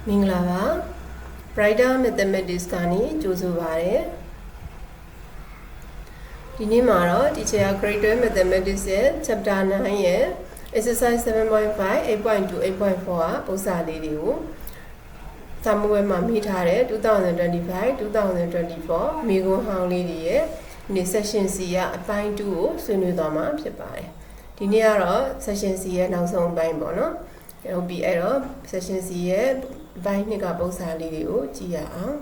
မင်္ဂလာပါ Brighter Mathematics ကနေကြိုဆိုပါရစေဒီနေ့မှာတော့ Teacher Grade 12 Mathematics ရဲ့ Chapter 9ရဲ့ Exercise 7.5 8.2 8.4 ကပုံစံလေးတွေကိုစာမေးပွဲမှာမိထားတဲ့2025 2024မိခွန်းဟောင်းလေးတွေရဲ့ဒီ Session C ကအပိုင်း 2 ကိုဆွေးနွေးသွားမှာဖြစ်ပါတယ်ဒီနေ့ကတော့ Session C ရဲ့နောက်ဆုံးအပိုင်းပေါ့နော်ဟုတ်ပြီအဲ့တော့ Session C ရဲ့အပိုင်း 2 ကပုံစံလေးတွေကိုကြည့်ရအောင်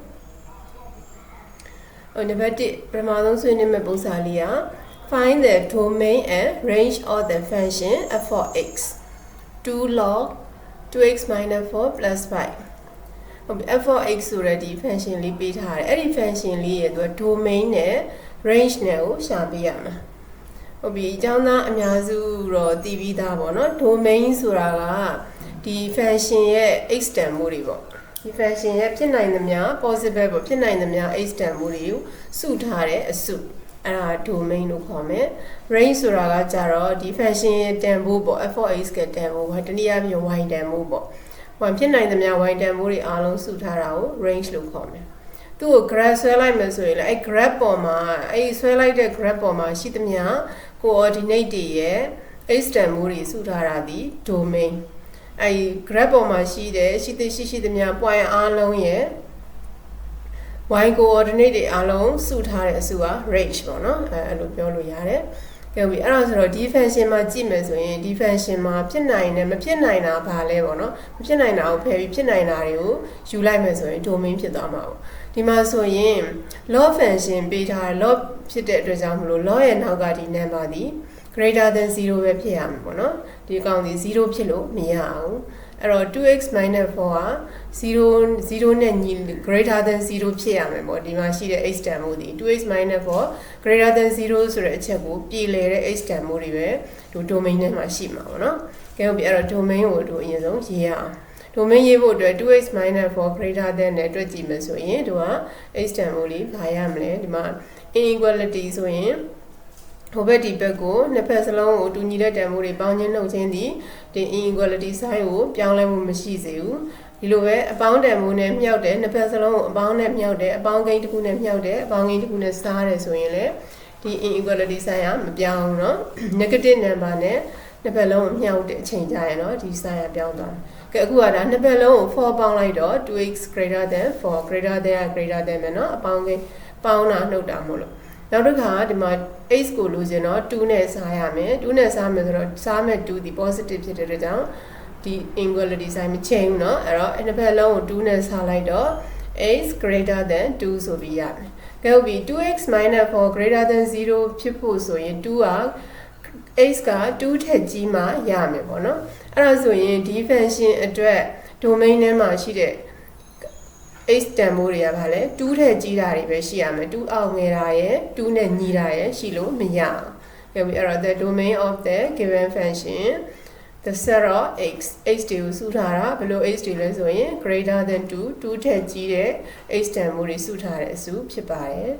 နံပါတ် 1 ပထမဆုံးဆွေးနွေးမယ့်ပုံစံလေးက Find the domain and range of the function f of x 2 log 2x minus 4 plus 5ဟုတ်ပြီ f of x ဆိုတဲ့ဒီ function လေးပေးထားတယ်အဲ့ဒီ function လေးရဲ့သူက domain နဲ့ range နဲ့ကိုရှာပေးရမှာဟုတ်ပြီအကြောင်းသားအများစုတော့သိပြီးသားပေါ့နော် domain ဆိုတာကဒီ function ရဲ့ x တန်ဖိုးတွေပေါ့ဒီ function ရဲ့ဖြစ်နိုင်သမျှ possible ပေါ့ဖြစ်နိုင်သမျှ x တန်ဖိုးတွေကိုစုထားတဲ့အစုအဲ့ဒါ domain လို့ခေါ်မယ် range ဆိုတာကကြတော့ဒီ function ရဲ့တန်ဖိုးပေါ့ f of x ကတန်ဖိုးတနည်းအားဖြင့် y တန်ဖိုးပေါ့ဖြစ်နိုင်သမျှ y တန်ဖိုးတွေအားလုံးစုထားတာကို range လို့ခေါ်မယ်သူ့ကို graph ဆွဲလိုက်မယ်ဆိုရင်လည်းအဲ့ graph ပေါ်မှာအဲ့ဆွဲလိုက်တဲ့ graph ပေါ်မှာရှိသမျှ coordinate တွေရဲ့ x တန်ဖိုးတွေစုထားတာဒီ domain အဲ့ graph ပေါ်မှာရှိသမျှ point အားလုံးရဲ့ y coordinate တွေအားလုံးစုထားတဲ့အစုက range ပေါ့နော်အဲ့လိုပြောလို့ရတယ်ကဲပြီအဲ့ဒါဆိုတော့ဒီ function မှာကြည့်မယ်ဆိုရင်ဒီ function မှာဖြစ်နိုင်တယ်မဖြစ်နိုင်တာဘာလဲပေါ့နော်မဖြစ်နိုင်တာကိုဖယ်ပြီးဖြစ်နိုင်တာတွေကိုယူလိုက်မယ်ဆိုရင် domain ဖြစ်သွားမှာပေါ့ဒီမှာဆိုရင် log function ပေးထား log ဖြစ်တဲ့အတွက်ကြောင့်မလို့ log ရဲ့နောက်ကဒီ number ဒီ greater than 0 ပဲဖြစ်ရမှာပေါ့နော်ဒီအကောင်ဒီ0ဖြစ်လို့မရအောင်အဲ့တော့ 2x minus 4က0နဲ့ညီ greater than 0ဖြစ်ရမယ်ပေါ့ဒီမှာရှိတဲ့ x တန်ဖိုးဒီ 2x minus 4 greater than 0ဆိုတဲ့အချက်ကိုပြည်လည်တဲ့ x တန်ဖိုးတွေပဲဒီ domain ထဲမှာရှိမှာပေါ့နော်ကဲဟုတ်ပြီအဲ့တော့ domain ကိုတို့အရင်ဆုံးရေးရအောင် domain ရေးဖို့အတွက် 2x minus 4 greater than နဲ့တွက်ကြည့်မယ်ဆိုရင်တို့က x တန်ဖိုးလေးဘာရမလဲဒီမှာ inequality ဆိုရင်ဟိုဘက်ဒီဘက်ကိုနှစ်ဖက်စလုံးကိုတူညီတဲ့တန်ဖိုးတွေပေါင်းချင်းနှုတ်ချင်းဒီ inequality sign ကိုပြောင်းလဲမှုမရှိစေဘူးဒီလိုပဲအပေါင်းတန်ဖိုးနဲ့မြှောက်တယ်နှစ်ဖက်စလုံးကိုအပေါင်းနဲ့မြှောက်တယ်အပေါင်းကိန်းတစ်ခုနဲ့မြှောက်တယ်အပေါင်းကိန်းတစ်ခုနဲ့စားတယ်ဆိုရင်လေဒီ inequality sign ကမပြောင်းဘူးเนาะ negative number နဲ့နှစ်ဖက်လုံးကိုမြှောက်တဲ့အချိန်ကြာရင်เนาะဒီ sign ကပြောင်းသွားတယ်ကဲအခုကဒါနှစ်ဖက်လုံးကို4ပေါင်းလိုက်တော့ 2x greater than 4 greater than ပဲเนาะအပေါင်းကိန်းပေါင်းတာနှုတ်တာမို့လို့နောက်တစ်ခါဒီမှာ x ကိုလိုချင်တော့2နဲ့စားရမယ်2နဲ့စားမယ်ဆိုတော့စားမဲ့2ဒီ positive ဖြစ်တဲ့အတွက်ကြောင့်ဒီ inequality sign မချိန်ဘူးเนาะအဲ့တော့တစ်ဖက်လုံးကို2နဲ့စားလိုက်တော့ x greater than 2ဆိုပြီးရမယ်ကဲဟုတ်ပြီ 2x minus 4 greater than 0ဖြစ်ဖို့ဆိုရင်2က x က2ထက်ကြီးမှရမယ်ပေါ့เนาะအဲ့ဒါဆိုရင်ဒီ function အတွက် domain ထဲမှာရှိတဲ့x တန်ဖိုးတွေကဗာလဲ2ထက်ကြီးတာတွေပဲရှိရမယ်2အောက်ငယ်တာရယ်2နဲ့ညီတာရယ်ရှိလို့မရအောင်။ဟုတ်ပြီအဲ့တော့ the domain of the given function the set of x တွေကိုစုထားတာဘယ်လို x တွေလဲဆိုရင် greater than 2ထက်ကြီးတဲ့ x တန်ဖိုးတွေစုထားတဲ့အစုဖြစ်ပါတယ်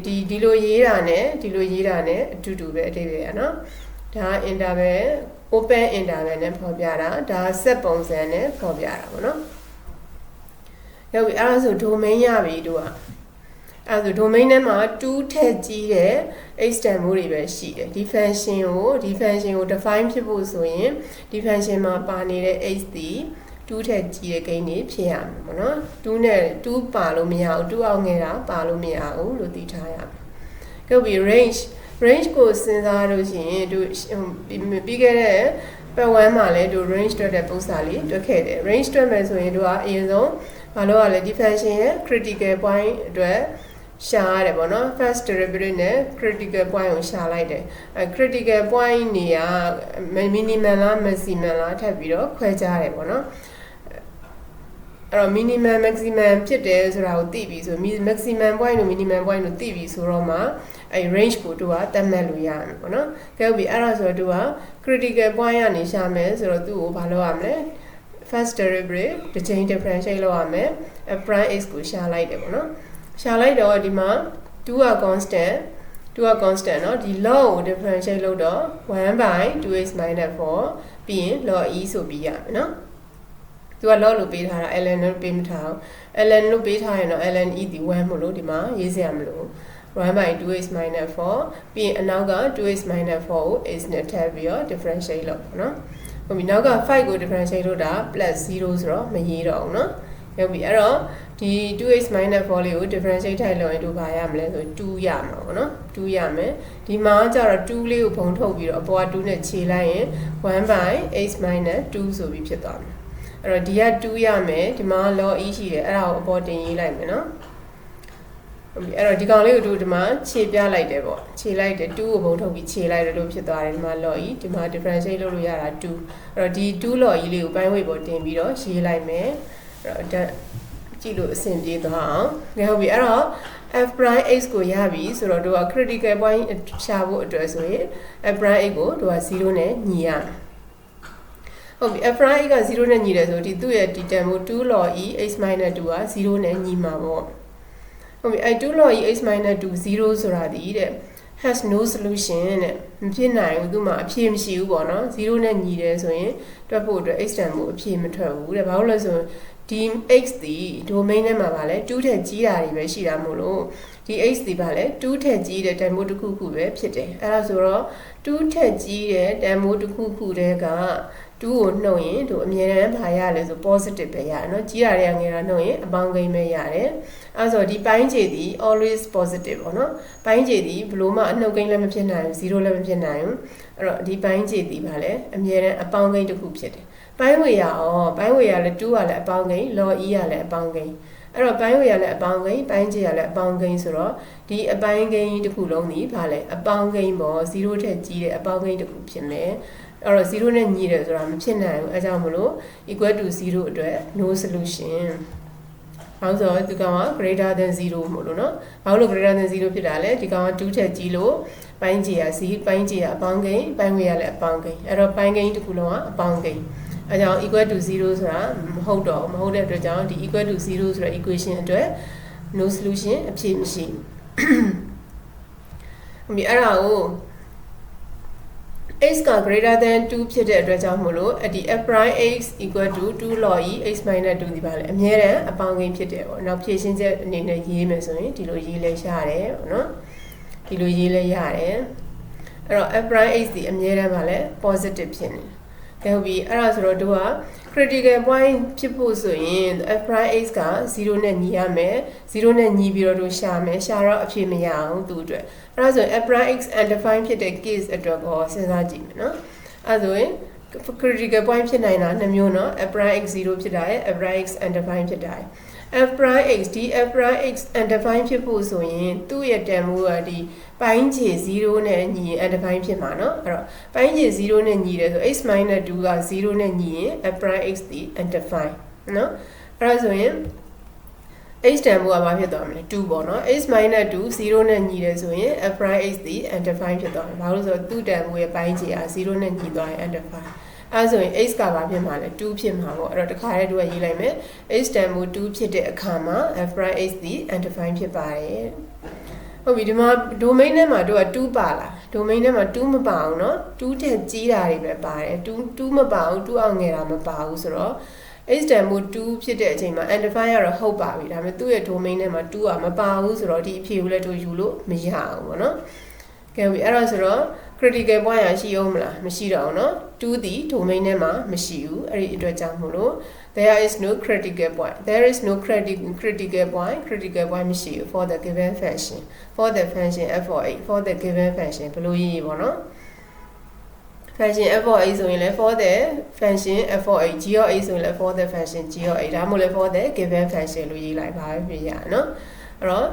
။ဒီလိုရေးတာနဲ့အတူတူပဲအဓိပ္ပာယ်ရနော်။ဒါ interval open interval နဲ့ဖော်ပြတာဒါ set ပုံစံနဲ့ဖော်ပြတာပေါ့နော်။ဟုတ်ပြီအဲ့ဒါဆို domain ရပြီတို့อ่ะအဲ့ဒါဆို domain ထဲမှာ2ထက်ကြီးတဲ့ x တန်ဖိုးတွေပဲရှိတယ်ဒီ function ကို define ဖြစ်ဖို့ဆိုရင်ဒီ function မှာပါနေတဲ့ x ဒီ2ထက်ကြီးတဲ့ကိန်းတွေဖြစ်ရမှာပေါ့နော်2နဲ့2ပါလို့မရဘူး2အောက်ငယ်တာပါလို့မရဘူးလို့သိထားရမယ်ဟုတ်ပြီ range ကိုစဉ်းစားလို့ရှိရင်တို့ပြီးခဲ့တဲ့ပတ်ဝန်းမှာလည်းတို့ range တွက်တဲ့ပုံစံလေးတွက်ခဲ့တယ် range တွက်မယ်ဆိုရင်တို့ကအရင်ဆုံးဘာလို့ လဲဒီ function ရဲ့ critical point အတွက်ရှာရတယ်ပေါ့နော် first derivative နဲ့ critical point ကိုရှာလိုက်တယ်critical point နေက minimum လား maximum လားထပ်ပြီးတော့ခွဲခြားတယ်ပေါ့နော်အဲ့တော့ minimum maximum ဖြစ်တယ်ဆိုတာကိုသိပြီဆို maximum point တို့ minimum point တို့သိပြီဆိုတော့မှအဲ့ range ကိုတို့ကသတ်မှတ်လို့ရမယ်ပေါ့နော်ကဲဟုတ်ပြီအဲ့ဒါဆိုတော့တို့က critical point ကနေရှာမယ်ဆိုတော့သူ့ကိုဘာလုပ်ရမလဲfirst derivative တစ်ချိန် differentiate လုပ်ရမယ် prime x ကိုရှာလိုက်တယ်ပေါ့နော်ရှာလိုက်တော့ဒီမှာ2က constant เนาะဒီ log ကို differentiate လုပ်တော့1 by 2x minus 4ပြီးရင် log e ဆိုပြီးရမယ်เนาะ သူက log လို့ပေးထားတာ ln လို့ပေးမထားအောင် ln လို့ပေးထားရင်တော့ ln e ဒီ 1 မို့လို့ဒီမှာရေးစရာမလို 1 by 2x minus 4ပြီးရင်အနောက်က 2x minus 4ကို x နဲ့ထည့်ပြီးတော့ differentiate လုပ်ပေါ့နော်ဟုတ်ပြီနောက်က5ကို differentiate လုပ်တာ plus 0ဆိုတော့မရေးတော့ဘူးနော်ဟုတ်ပြီအဲ့တော့ဒီ 2x minus 4လေးကို differentiate ထိုက်လို့ရင်တို့ဘာရမလဲဆို2ရမှာပေါ့နော်2ရမယ်ဒီမှာကျတော့2လေးကိုပုံထုတ်ပြီးတော့အပေါ်က2နဲ့ခြေလိုက်ရင်1 by x minus 2ဆိုပြီးဖြစ်သွားမယ်အဲ့တော့ဒီက2ရမယ်ဒီမှာ log e ရှိတယ်အဲ့ဒါကိုအပေါ်တင်ရေးလိုက်မယ်နော်ဟုတ်ပြီအဲ့တော့ဒီကောင်လေးကိုတို့ဒီမှာခြေပြလိုက်တယ်ပေါ့ခြေလိုက်တယ်2ကိုပုံထုတ်ပြီးခြေလိုက်တယ်လို့ဖြစ်သွားတယ်ဒီမှာ log e ဒီမှာ differentiate လုပ်လို့ရတာ2အဲ့တော့ဒီ2 log e လေးကိုပိုင်းဝေပေါ်တင်ပြီးတော့ရေးလိုက်မယ်အဲ့တော့ကြည့်လို့အဆင်ပြေသွားအောင်ဟုတ်ပြီအဲ့တော့ f prime x ကိုရပြီဆိုတော့တို့က critical point ရှာဖို့အတွက်ဆိုရင် f prime x ကိုတို့က0နဲ့ညီရမယ်ဟုတ်ပြီ f prime x က0နဲ့ညီတယ်ဆိုဒီသူ့ရဲ့ဒီတန်ဖိုး2 log e x minus 2က0နဲ့ညီမှာပေါ့ဟုတ်ပြီအဲ2 log e x minus 2 0ဆိုတာဒီတဲ့ has no solution တဲ့မဖြစ်နိုင်ဘူးသူ့မှာအဖြေမရှိဘူးပေါ့နော်0နဲ့ညီတယ်ဆိုရင်တွက်ဖို့အတွက် x တန်ဖိုးအဖြေမထွက်ဘူးတဲ့ဘာလို့လဲဆိုဒီ x ဒီ domain ထဲမှာဗာလဲ2ထက်ကြီးတာတွေပဲရှိတာမို့လို့ဒီ x ဒီဗာလဲ2ထက်ကြီးတဲ့တန်ဖိုးတစ်ခုခုပဲဖြစ်တယ်အဲ့ဒါဆိုတော့2ထက်ကြီးတဲ့တန်ဖိုးတစ်ခုခုတည်းက2ကိုနှုတ်ရင်တို့အမြဲတမ်းဘာရလဲဆို positive ပဲရတယ်เนาะကြီးတာတွေကငယ်တာနှုတ်ရင်အပေါင်းကိန်းပဲရတယ်အဲ့ဆိုဒီပိုင်းခြေဒီ always positive ပေါ့เนาะပိုင်းခြေဒီဘလို့မှအနှုတ်ကိန်းလည်းမဖြစ်နိုင်ဘူး0လည်းမဖြစ်နိုင်ဘူးအဲ့တော့ဒီပိုင်းခြေဒီဗာလဲအမြဲတမ်းအပေါင်းကိန်းတစ်ခုဖြစ်တယ်ပိုင်းဝေရအောင်ပိုင်းဝေရလည်း2ကလည်းအပေါင်းကိန်း log e ကလည်းအပေါင်းကိန်းအဲ့တော့ပိုင်းဝေရလည်းအပေါင်းကိန်းပိုင်းခြေရလည်းအပေါင်းကိန်းဆိုတော့ဒီအပိုင်းကိန်းတစ်ခုလုံးဒီဗာလဲအပေါင်းကိန်းပေါ့0ထက်ကြီးတဲ့အပေါင်းကိန်းတစ်ခုဖြစ်မယ်အဲ့တော့0နဲ့ညီတယ်ဆိုတာမဖြစ်နိုင်ဘူးအဲကြောင့်မလို့ equal to 0အတွက် no solution ဘာလို့ဆိုတော့ဒီကောင်က greater than 0မို့လို့เนาะဘာလို့ greater than 0ဖြစ်တာလဲဒီကောင်က2ထက်ကြီးလို့ပိုင်းခြေရပိုင်းခြေရအပေါင်းကိန်းပိုင်းဝေရလည်းအပေါင်းကိန်းအဲ့တော့ပိုင်းကိန်းတစ်ခုလုံးကအပေါင်းကိန်းအဲကြောင့် equal to 0ဆိုတာမဟုတ်တဲ့အတွက်ကြောင့်ဒီ equal to 0ဆိုတဲ့ equation အတွက် no solution အဖြေမရှိဘူးဒီအဲ့ဒါကို x က greater than 2ဖြစ်တဲ့အတွက်ကြောင့်မို့လို့ဒီ f prime x equal to 2 log e x minus 2ဒီပါလေအမြဲတမ်းအပေါင်းကိန်းဖြစ်တယ်ပေါ့နောက်ဖြည့်ရှင်းချက်အနေနဲ့ရေးမယ်ဆိုရင်ဒီလိုရေးလဲရတယ်ပေါ့နော်ဒီလိုရေးလဲရတယ်အဲ့တော့ f prime x ဒီအမြဲတမ်းပါလေ positive ဖြစ်နေတယ်ဟုတ်ပြီအဲ့ဒါဆိုတော့တို့က critical point ဖြစ်ဖို့ဆိုရင် f prime x က0နဲ့ညီရမယ်0နဲ့ညီပြီးတော့တို့ရှာမယ်ရှာတော့အဖြေမရအောင်သူ့အတွက်အဲ့ဒါဆိုရင် f prime x undefined ဖြစ်တဲ့ case အတွက်ကိုစဉ်းစားကြည့်မယ်နော်အဲ့ဆိုရင် critical point ဖြစ်နိုင်တာ2မျိုးနော် f prime x 0ဖြစ်တာရဲ့ f prime x undefined ဖြစ်တာရဲ့ f prime x ဒီ f prime x undefined ဖြစ်ဖို့ဆိုရင်သူ့ရဲ့တန်ဖိုးကဒီပိုင်းခြေ0နဲ့ညီရင် undefined ဖြစ်မှာเนาะအဲ့တော့ပိုင်းခြေ0နဲ့ညီတယ်ဆို x minus 2က0နဲ့ညီရင် f prime x ဒီ undefined เนาะအဲ့ဒါဆိုရင် x တန်ဖိုးကဘာဖြစ်သွားမလဲ2ပေါ့เนาะ x minus 2 0နဲ့ညီတယ်ဆိုရင် f prime x ဒီ undefined ဖြစ်သွားမှာဘာလို့ဆိုတော့သူ့တန်ဖိုးရဲ့ပိုင်းခြေက0နဲ့ညီသွားရင် undefinedအဲ့ဆိုရင် x ကဘာဖြစ်မှာလဲ2ဖြစ်မှာပေါ့အဲ့တော့တခါတည်းတို့ကရေးလိုက်မယ် x တန်ဖိုး2ဖြစ်တဲ့အခါမှာ f prime x ဒီ undefined ဖြစ်ပါတယ်ဟုတ်ပြီဒီမှာ domain ထဲမှာတို့က2ပါလား domain ထဲမှာ2မပါအောင်เนาะ2ထက်ကြီးတာတွေပဲပါတယ်2မပါအောင်2အောင်ငယ်တာမပါဘူးဆိုတော့ x တန်ဖိုး2ဖြစ်တဲ့အချိန်မှာ undefined ရတော့ဟုတ်ပါပြီဒါပေမဲ့သူ့ရဲ့ domain ထဲမှာ2ကမပါဘူးဆိုတော့ဒီအဖြေကိုလည်းတို့ယူလို့မရအောင်ပေါ့เนาะကဲပြီအဲ့ဒါဆိုတော့ critical point ရရှိအောင်မလားမရှိတော့ဘူးเนาะ2ဒီ domain ထဲမှာမရှိဘူးအဲ့ဒီအတွက်ကြောင့်မို့လို့ there is no critical point critical point မရှိဘူး for the given function for the function f of x for the given function ဘယ်လိုရေးရပေါ့เนาะ function f of x ဆိုရင်လည်း for the function f of x g of x ဆိုရင်လည်း for the function g of x ဒါမှမဟုတ်လည်း for the given function လို့ရေးလိုက်ပါပဲပြရเนาะအဲ့တော့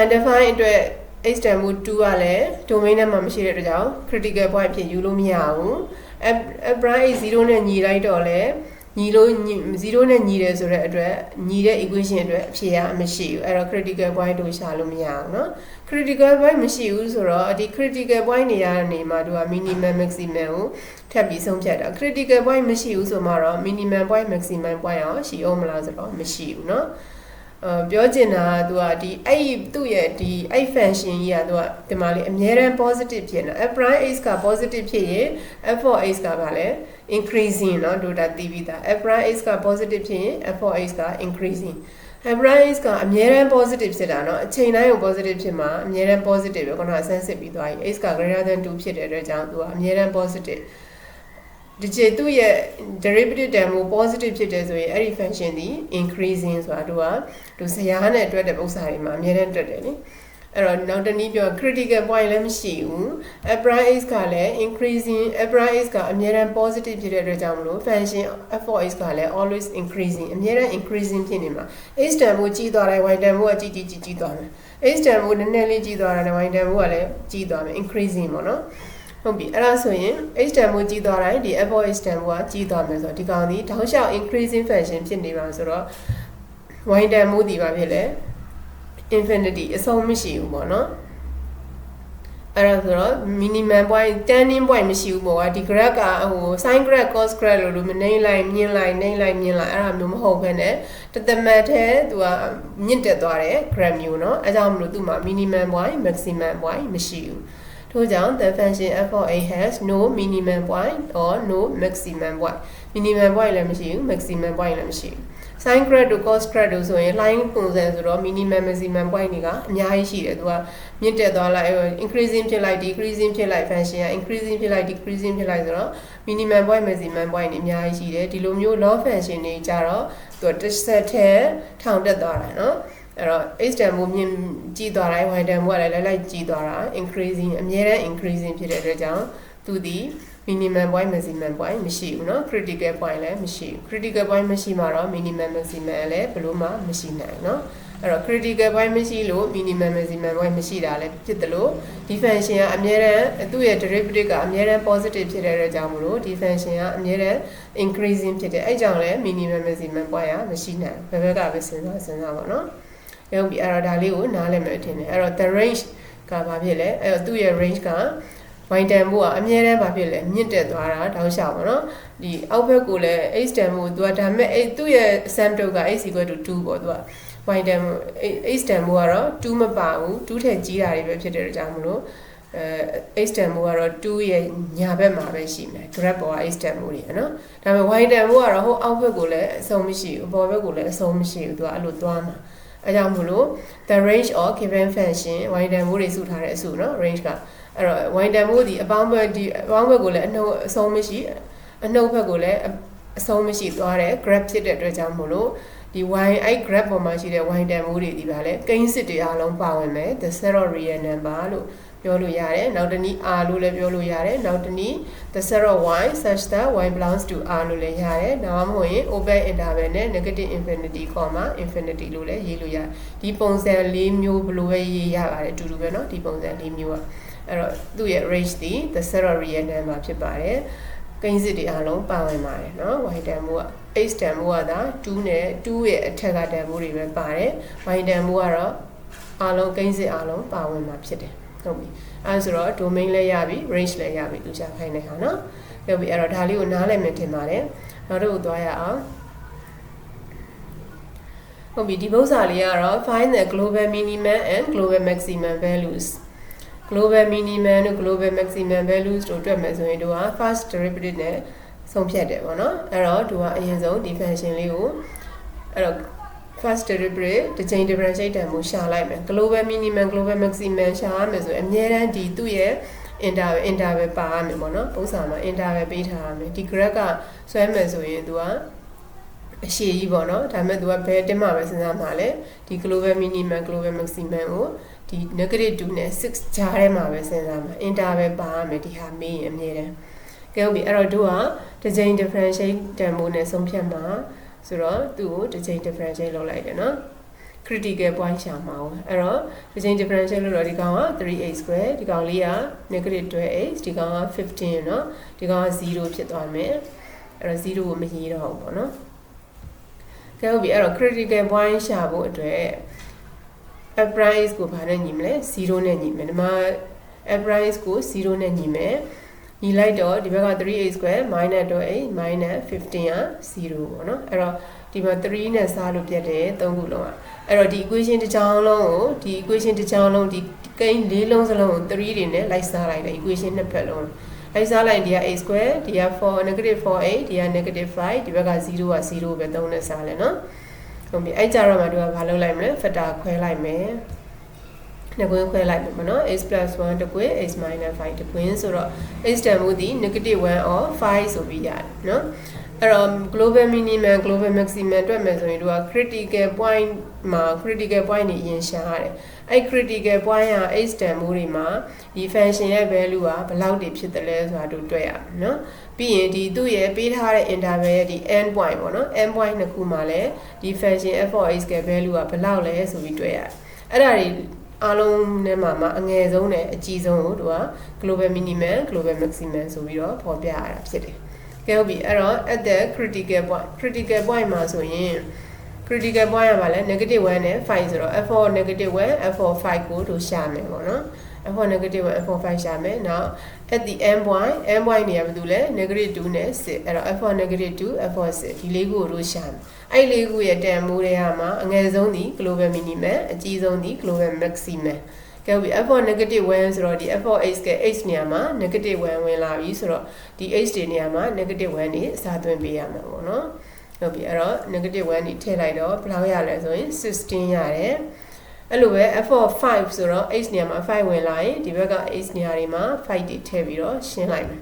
undefined အတွက်x တန်ဖိုး2ကလည်း domain ထဲမှာမရှိတဲ့အတွက်ကြောင့် critical point ဖြစ်ယူလို့မရဘူး f prime 0နဲ့ညီလိုက်တော့လဲညီလို့0နဲ့ညီတယ်ဆိုတဲ့အတွက်ညီတဲ့ equation အတွက်အဖြေရမရှိဘူးအဲ့တော့ critical point တို့ရှာလို့မရအောင်เนาะ critical point မရှိဘူးဆိုတော့ဒီ critical point နေရာနေမှာတို့က minimum maximum ကိုထပ်ပြီးဆုံးဖြတ်တာ critical point မရှိဘူးဆိုမှတော့ minimum point maximum point ရောရှိအောင်မလားဆိုတော့မရှိဘူးเนาะ ပြောချင်တာကသူကဒီအဲ့သူ့ရဲ့ဒီအဲ့ function ကြီးကသူကဒီမှာလေအများရန် positive ဖြစ်နေတာ f prime x က positive ဖြစ်ရင် f for x ကပါလေ increasing เนาะတို့တာသိပြီးသား f prime x က positive ဖြစ်ရင် f for x က increasing f prime x ကအများရန် positive ဖြစ်တာเนาะအချိန်တိုင်းကို positive ဖြစ်မှာအများရန် positive ပဲခုနကဆန်းစစ်ပြီးသွားပြီ x က greater than 2 ဖြစ်တဲ့အတွက်ကြောင့်သူကအများရန် positiveဒီကျေသူ့ရဲ့ derivative term ကို positive ဖြစ်တယ်ဆိုရင်အဲ့ဒီ function ဒီ increasing ဆိုတာတို့ဇယားနဲ့တွက်တဲ့ပုံစံတွေမှာအများနဲ့တွက်တယ်လေအဲ့တော့နောက်တစ်နည်းပြော critical point လည်းမရှိဘူး f prime x ကလည်း increasing f prime x ကအများနဲ့ positive ဖြစ်တဲ့အတွက်ကြောင့်မလို့ function f for x ကလည်း always increasing အများနဲ့ increasing ဖြစ်နေမှာ x term ကိုကြီးသွားတယ် y term ကိုကြီးသွားမယ် x term ကိုနည်းနည်းလေးကြီးသွားတယ် y term ကိုလည်းကြီးသွားမယ် increasing ပေါ့နော်ဟုတ်ပြီအဲ့ဒါဆိုရင် h term ကိုကြီးသွားတိုင်းဒီ f of h term ကကြီးသွားမယ်ဆိုတော့ဒီကောင်ဒီတောက်လျှောက် increasing function ဖြစ်နေပါဆိုတော့ y term ကိုဒီပါဖြစ်လေ infinity အဆုံးမရှိဘူးပေါ့နော်အဲ့ဒါဆိုတော့ minimum point turning point မရှိဘူးပေါ့ဒီ graph ကဟို sin graph cos graph လို့မနှိမ့်လိုက်မြင်လိုက်နှိမ့်လိုက်မြင်လိုက်အဲ့ဒါမျိုးမဟုတ်ဘဲနဲ့တသမတ်ထဲသူကမြင့်တက်သွားတယ် graph မျိုးเนาะအဲကြောင့်မလို့သူ့မှာ minimum point maximum point မရှိဘူးထို့ကြောင့် the function f of a has no minimum point or no maximum point minimum point လည်းမရှိဘူး maximum point လည်းမရှိဘူး sin graph တို့ cos graph တို့ဆိုရင် line ပုံစံဆိုတော့ minimum maximum point တွေကအများကြီးရှိတယ်သူကမြင့်တက်သွားလိုက် increasing ဖြစ်လိုက် decreasing ဖြစ်လိုက် function က increasing ဖြစ်လိုက် decreasing ဖြစ်လိုက်ဆိုတော့ minimum point maximum point တွေအများကြီးရှိတယ်ဒီလိုမျိုး log function တွေကြတော့သူကတစ်ဆက်ထဲထောင်တက်သွားတာเนาะအဲ့တော့ x term ကိုမြင်ကြည့်သွားတိုင်း y term ကလည်းလိုက်ကြည့်သွားတာ increasing အများနဲ့ increasing ဖြစ်တဲ့အတွက်ကြောင့်သူဒီ minimum point maximum point မရှိဘူးเนาะ critical point လည်းမရှိဘူး critical point မရှိမှတော့ minimum maximum လည်းဘယ်လို့မှမရှိနိုင်เนาะအဲ့တော့ critical point မရှိလို့ minimum maximum point မရှိတာလည်းဖြစ်တယ်လို့ဒီ function ကအများနဲ့သူ့ရဲ့ derivative ကအများနဲ့ positive ဖြစ်တဲ့အတွက်ကြောင့်မလို့ဒီ function ကအများနဲ့ increasing ဖြစ်တယ်အဲ့ကြောင့်လည်း minimum maximum point ကမရှိနိုင်ဘယ်ဘက်ကပဲစဉ်းစားပါเนาะဟုတ်ပြီအဲ့တော့ဒါလေးကိုနားလည်မယ်ထင်တယ်အဲ့တော့ the range ကဘာဖြစ်လဲအဲ့တော့သူ့ရဲ့ range က y term ကိုကအမြဲတမ်းဘာဖြစ်လဲမြင့်တက်သွားတာတောက်လျှောက်ပါနော်ဒီအောက်ဘက်ကိုလည်း h term ကိုသူကဒါပေမဲ့အဲ့သူ့ရဲ့ sum total က x = 2ပေါ့သူက y term h term ကတော့2မပါဘူး2ထက်ကြီးတာတွေပဲဖြစ်တဲ့ကြောင့်မလို့h term ကတော့2ရဲ့ညာဘက်မှာပဲရှိမယ် graph ပေါ်က h term တွေနော်ဒါပေမဲ့ y term ကတော့ဟိုအောက်ဘက်ကိုလည်းအဆုံးမရှိဘူးအပေါ်ဘက်ကိုလည်းအဆုံးမရှိဘူးသူကအဲ့လိုသွားမှာအဲကြောင့်မို့လို့ the range of given function y term တွေစုထားတဲ့အစုเนาะ range ကအဲ့တော့ y term ဒီအပေါင်းဘက်ကိုလည်းအနှုတ်အဆုံးမရှိအနှုတ်ဘက်ကိုလည်းအဆုံးမရှိသွားတယ် graph ဖြစ်တဲ့အတွက်ကြောင့်မို့လို့ဒီ y အဲ့ graph ပေါ်မှာရှိတဲ့ y term တွေဒီပါလေကိန်းစစ်တွေအားလုံးပါဝင်မယ် the set of real number လို့ပြောလို့ရတယ်နောက်တစ်နည်း r လို့လည်းပြောလို့ရတယ်နောက်တစ်နည်း the set of y such that y belongs to r လို့လည်းရတယ်ဒါမှမဟုတ်ရင် open interval နဲ့ negative infinity, infinity လို့လည်းရေးလို့ရတယ်ဒီပုံစံ၄မျိုးဘယ်လိုပဲရေးရပါတယ်အတူတူပဲเนาะဒီပုံစံ၄မျိုးอ่ะအဲ့တော့သူ့ရဲ့ range ဒီ the set of real number ဖြစ်ပါတယ်ကိန်းစစ်တွေအားလုံးပါဝင်ပါတယ်เนาะ y term က h term ကဒါ2နဲ့2ရဲ့အထက်က term တွေပဲပါတယ် y term ကတော့အားလုံးကိန်းစစ်အားလုံးပါဝင်မှာဖြစ်တယ်ဟုတ်ပြီအဲဆိုတော့ domain လည်းရပြီ range လည်းရပြီသူရှာခိုင်းနေတာเนาะဟုတ်ပြီအဲ့တော့ဒါလေးကိုနားလည်မယ်ထင်ပါတယ်နောက်တော့သွားရအောင်ဟုတ်ပြီဒီပုဒ်စာလေးကတော့ find the global minimum and global maximum values global minimum နဲ့ global maximum values တို့တွက်မယ်ဆိုရင်တို့က first derivative နဲ့ဆုံးဖြတ်တယ်ပေါ့နော်အဲ့တော့တို့ကအရင်ဆုံးဒီ function လေးကိုအဲ့တော့first derivative တစ်ချိန် differentiate တန်ကိုရှာလိုက်မယ် global minimum global maximum ရှာရမယ်ဆိုရင်အများတန်းဒီသူ့ရဲ့ interval ပါရမယ်ပေါ့နော်ပုံစံမှာ interval ပေးထားရမယ်ဒီ graph ကဆွဲမယ်ဆိုရင်သူကအရှည်ကြီးပေါ့နော်ဒါပေမဲ့သူကဘယ်တင်မှာပဲစဉ်းစားမှာလဲဒီ global minimum global maximum ကိုဒီ -2 နဲ့ 6 ကြားထဲမှာပဲစဉ်းစားမှာ interval ပါရမယ်ဒီဟာမေးရင်အများတန်းကဲဟုတ်ပြီအဲ့တော့တို့ကတစ်ချိန် differentiate တန်မိုးနဲ့ဆုံးဖြတ်မှာဆိုတော့သူ့ကိုတစ်ချိန် differentiate လုပ်လိုက်တယ်နော် critical point ရှာမှာအဲ့တော့တစ်ချိန် differentiate လုပ်တော့ဒီကောင်က 3x² ဒီကောင်လေးက -12x ဒီကောင်က 15เนาะဒီကောင်က0ဖြစ်သွားမယ်အဲ့တော့0ကိုမရေးတော့ဘူးပေါ့နော်ကဲဟုတ်ပြီအဲ့တော့ critical point ရှာဖို့အတွက် f price ကိုဘာနဲ့ညီမလဲ0နဲ့ညီမယ်ဒီမှာ f price ကို0နဲ့ညီမယ် ညီလိုက်တော့ဒီဘက်က 3a square minus 2a minus 15 က0ပေါ့နော်အဲ့တော့ဒီမှာ3နဲ့စားလို့ပြတ်တယ်3ခုလုံးอ่ะအဲ့တော့ဒီ equation တစ်ချောင်းလုံးကိုဒီ equation တစ်ချောင်းလုံးဒီကိန်း၄လုံးစလုံးကို3တွေနဲ့လိုက်စားလိုက်တယ် equation နှစ်ဖက်လုံးလိုက်စားလိုက်ဒီက a square ဒီက4 negative 4a ဒီက negative 5ဒီဘက်က0က0ပဲ3နဲ့စားလဲနော်ဟုတ်ပြီအဲ့ကြတော့မှတို့ကဘာလုပ်လိုက်မလဲ factor ခွဲလိုက်မယ်နှစ်ကွင်းခွဲလိုက်မယ်နော် x + 1တစ်ကွင်း x - 5တစ်ကွင်းဆိုတော့ x တန်ဖိုးဒီ -1 or 5ဆိုပြီးရတယ်နော်အဲ့တော့ global minimum global maximum တွက်မယ်ဆိုရင်တို့က critical point မှာ critical point တွေအရင်ရှာရတယ်အဲ့ critical point က x တန်ဖိုးတွေမှာဒီ function ရဲ့ value ကဘယ်လောက်တွေဖြစ်တယ်လဲဆိုတာတို့တွေ့ရမယ်နော်ပြီးရင်ဒီသူ့ရဲ့ပေးထားတဲ့ interval ရဲ့ဒီ end point ပေါ့နော် end point နှစ်ခုမှာလည်းဒီ function f of x ရဲ့ value ကဘယ်လောက်လဲဆိုပြီးတွေ့ရတယ်အဲ့ဒါတွေအားလုံးနဲ့မှာအငယ်ဆုံးနဲ့အကြီးဆုံးကိုတို့က global minimum global maximum ဆိုပြီးတော့ဖော်ပြရတာဖြစ်တယ်ကဲဟုတ်ပြီအဲ့တော့ at the critical point မှာဆိုရင် critical point ကဘာလဲ -1 နဲ့ 5ဆိုတော့ f of -1 f of 5ကိုတို့ရှာမယ်ပေါ့နော် f of -1 f of 5ရှာမယ်နောက် at the end point နေရာဘာလို့လဲ -2 နဲ့ 6အဲ့တော့ f of -2 f of 6ဒီလေးခုကိုတို့ရှာမယ်အဲ့လေးခုရဲ့တန်ဖိုးတွေကမှာအငယ်ဆုံးဒီ global minimum အကြီးဆုံးဒီ global maximum ကဲပြီ f of -1 ဆိုတော့ဒီ f of x က x နေရာမှာ -1 ဝင်လာပြီဆိုတော့ဒီ x တွေနေရာမှာ -1 နေအစားသွင်းပေးရမှာပေါ့နော်ဟုတ်ပြီအဲ့တော့ -1 နေထည့်လိုက်တော့ဘယ်လောက်ရလဲဆိုရင်16ရတယ်အဲ့လိုပဲ f of 5ဆိုတော့ x နေရာမှာ5ဝင်လာရင်ဒီဘက်က x နေရာတွေမှာ5တွေထည့်ပြီးတော့ရှင်းလိုက်မယ်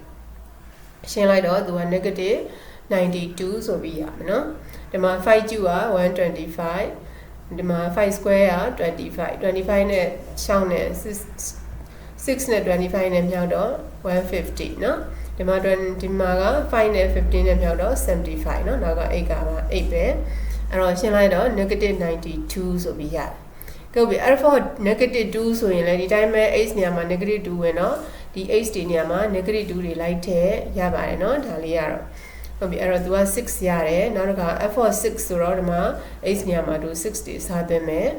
ရှင်းလိုက်တော့သူက -92 ဆိုပြီးရမယ်နော်ဒီမှာ5ကျူက125ဒီမှာ5 square က25နဲ့6နဲ့6နဲ့25နဲ့မြောက်တော့150เนาะဒီမှာက5နဲ့15နဲ့မြောက်တော့75เนาะနောက်က8ကမှ8ပဲအဲ့တော့ရှင်းလိုက်တော့ -92 ဆိုပြီးရတယ်ကဲပြီ alpha -2 ဆိုရင်လည်းဒီတိုင်းပဲ x နေရာမှာ -2 ဝင်တော့ဒီ x တွေနေရာမှာ -2 တွေလိုက်ထည့်ရပါတယ်เนาะဒါလေးရတော့ဟုတ်ပြီအဲ့တော့ तू က6ရတယ်နောက်တစ်ခါ f of 6ဆိုတော့ဒီမှာ x နေရာမှာသူ6တွေစားသွင်းမယ်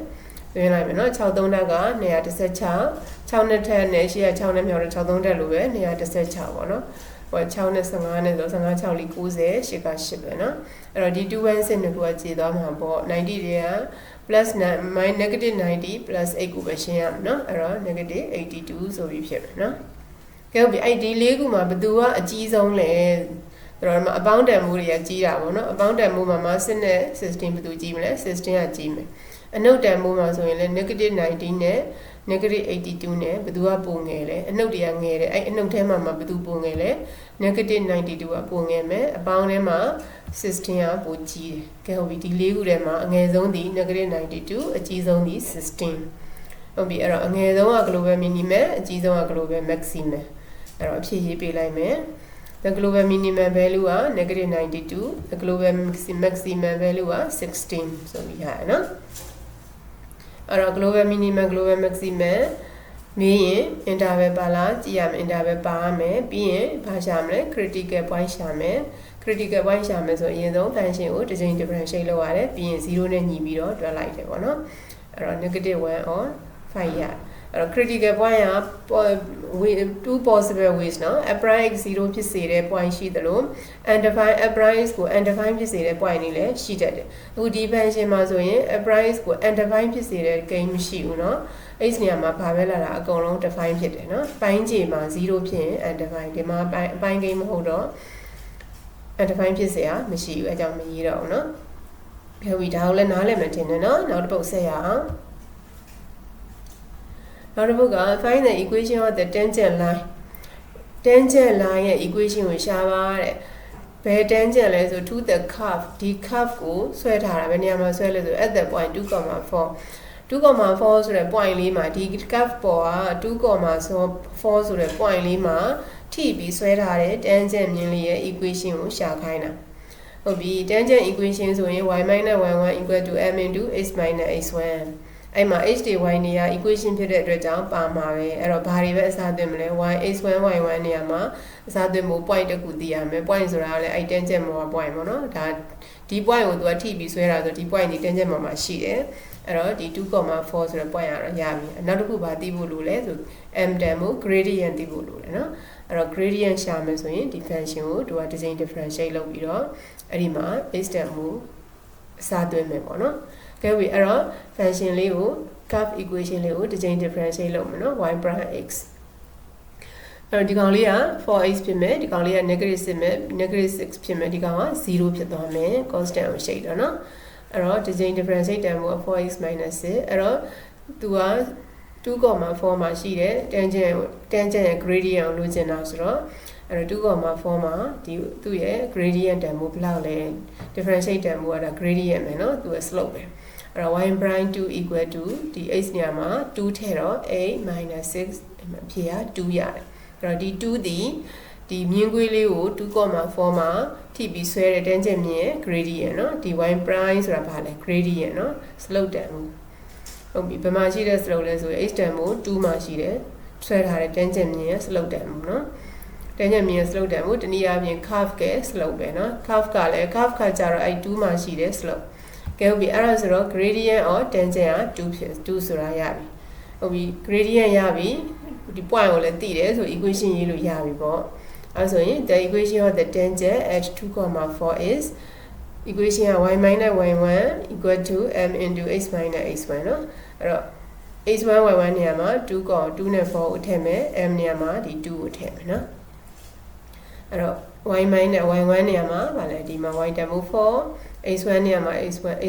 သွင်းလိုက်မယ်เนาะ6 3တက်က216 6နဲ့ထက်နဲ့ရှိရ6နဲ့မြောက်တော့6 3တက်လို့ပဲ216ပေါ့เนาะဟို6နဲ့15နဲ့ဆို15 6 4 90 8က8ပဲเนาะအဲ့တော့ဒီ216နှစ်ခုကကျေသွားမှာပေါ့90တွေက plus -90 plus 8ကိုပဲရှင်းရမယ်เนาะအဲ့တော့ -82 ဆိုပြီးဖြစ်မယ်เนาะကဲဟုတ်ပြီအဲ့ဒီ၄ခုမှာဘယ်သူကအကြီးဆုံးလဲဆိုတော့အပေါင်းတန်မိုးတွေကကြီးတာပေါ့နော်အပေါင်းတန်မိုးမှာ6နဲ့16ဘယ်သူကြီးမလဲ16ကကြီးမယ်အနှုတ်တန်မိုးမှာဆိုရင်လည်း -90 နဲ့ -82 နဲ့ဘယ်သူကပုံငယ်လဲအနှုတ်တွေကငယ်တယ်အဲ့အနှုတ်ထဲမှာဘယ်သူပုံငယ်လဲ -92 ကပုံငယ်မယ်အပေါင်းထဲမှာ16ကပိုကြီးတယ်ကဲဟုတ်ပြီဒီ၄ခုထဲမှာအငယ်ဆုံးဒီ -92 အကြီးဆုံးဒီ16ဟုတ်ပြီအဲ့တော့အငယ်ဆုံးက global minimum အကြီးဆုံးက global maximum အဲ့တော့အဖြေရေးပေးလိုက်မယ် the global minimum value က -92 the global maximum value က16ဆိုပြီးရတယ်နော်အဲ့တော့ global minimum global maximum မေးရင် interval ပါလားကြည့်ရမယ် interval ပါရမယ်ပြီးရင်ဘာရှာမလဲ critical point ရှာမယ် critical point ရှာမယ်ဆိုရင်အရင်ဆုံး function ကိုတစ်ချိန် differentiate လုပ်ရတယ်ပြီးရင်0နဲ့ညီပြီးတော့တွက်လိုက်တယ်ပေါ့နော်အဲ့တော့ -1 or 5 ရအဲ့တော့ critical point က two possible ways เนาะ applied 0ဖြစ်စေတဲ့ point ရှိသလို undefined applied ကို undefined ဖြစ်စေတဲ့ point တွေလည်းရှိတတ်တယ်အခုဒီ function မှာဆိုရင် applied ကို undefined ဖြစ်စေတဲ့ gain မရှိဘူးเนาะ x နေရာမှာဘာပဲလာတာအကုန်လုံး define ဖြစ်တယ်เนาะပိုင်းခြေမှာ0ဖြစ်ရင် undefined ဒီမှာပိုင်း gain မဟုတ်တော့ undefined ဖြစ်เสียမရှိဘူးအကြောင်းမရေးတော့ဘူးเนาะဟုတ်ပြီဒါကိုလည်းနားလည်မှထင်တယ်เนาะနောက်တစ်ပုတ်ဆက်ရအောင်နောက်တစ်ပုဒ်က find the equation of the tangent line ရဲ့ equation ကိုရှာပါတဲ့ဘယ် tangent လဲဆို to the curve ဒီ curve ကိုဆွဲထားတာဘယ်နေရာမှာဆွဲလဲဆို at the point 2,4 2,4 ဆိုတဲ့ point လေးမှာဒီ curve ပေါ်က 2,4 ဆိုတဲ့ point လေးမှာထိပြီးဆွဲထားတဲ့ tangent မြင်လေးရဲ့ equation ကိုရှာခိုင်းတာဟုတ်ပြီ tangent equation ဆိုရင် y - 1 equal to m into x minus x1အဲ့မှာ h တွေ y နေရာ equation ဖြစ်တဲ့အတွက်ကြောင့်ပါမှာပဲအဲ့တော့ဘာတွေပဲအစားသွင်းမလဲ y x1 y1 နေရာမှာအစားသွင်းဖို့ point တစ်ခုသိရမယ် point ဆိုတာကလည်းအဲ့ tangent မှာ point ပေါ့နော်ဒါဒီ point ကိုသူကထိပြီးဆွဲတာဆိုဒီ point ဒီ tangent မှာရှိတယ်အဲ့တော့ဒီ 2,4 ဆိုတဲ့ point ကတော့ရပြီနောက်တစ်ခုဘာသိဖို့လိုလဲဆို m တန်မို့ gradient သိဖို့လိုတယ်နော် အဲ့တော့ gradient ရှာမယ်ဆိုရင်ဒီ function ကိုသူကတစ်ချိန် differentiate လုပ်ပြီးတော့အဲ့ဒီမှာ x တန်ဖိုးအစားသွင်းမယ်ပေါ့နော်ကဲပြီအဲ့တော့ function လေးကို curve equation လေးကိုတစ်ချိန် differentiate လုပ်မယ်နော် y prime x အဲ့တော့ဒီကောင်လေးက 4x ဖြစ်မယ်ဒီကောင်လေးက negative 6ဖြစ်မယ်ဒီကောင်က0ဖြစ်သွားမယ် constant ကိုရှိတ်တော့နော်အဲ့တော့ဒီချိန် differentiate တန်ဖိုးက 4x - 6အဲ့တော့သူက2.4မှာရှိတဲ့ tangent ရဲ့ gradient ကိုလိုချင်တာဆိုတော့အဲ့တော့2.4မှာဒီသူ့ရဲ့ gradient တန်ဖိုးဘယ်လောက်လဲ differentiate တန်ဖိုးကဒါ gradient ပဲเนาะသူ့ရဲ့ slope ပဲအဲ့တော့ y prime 2 equal to ဒီ x နေရာမှာ2ထည့်တော့ 8 - 6အဖြေက2ရတယ်အဲ့တော့ဒီ2ဒီမြင်းကွေးလေးကို2.4မှာထိပြီးဆွဲတဲ့ tangent မြင်းရဲ့ gradient เนาะဒီ y prime ဆိုတာဘာလဲ gradient เนาะ slope တန်ဖိုးဟုတ်ပြီဘယ်မှာရှိတဲ့ slope လဲဆိုရင် x တန်ဖိုး2မှာရှိတယ်ဆွဲထားတဲ့ tangent မြင်းရဲ့ slope တန်ဖိုးเนาะtangent မြင်းရဲ့ slope တန်ဖိုးတနည်းအားဖြင့် curve က slope ပဲเนาะ curve ကလည်း curve ခါကြတော့အဲ့2မှာရှိတဲ့ slope ကဲဟုတ်ပြီအဲ့ဒါဆိုတော့ gradient of tangent က2ဆိုတာရပြီဟုတ်ပြီ gradient ရပြီဒီ point ကိုလည်းသိတယ်ဆို equation ရေးလို့ရပြီပေါ့အဲ့ဆိုရင် the equation of the tangent at 2.4 is equation က y - y1 equal to m into x - x1 เนาะအဲ့တော့ x1 y1 နေရာမှာ2 နဲ့ 4ကိုထည့်မယ် m နေရာမှာဒီ2ကိုထည့်မယ်เนาะအဲ့တော့ y - y1 နေရာမှာဗာလဲဒီမှာ y တန်ဖိုး4 x1 နေရာမှာ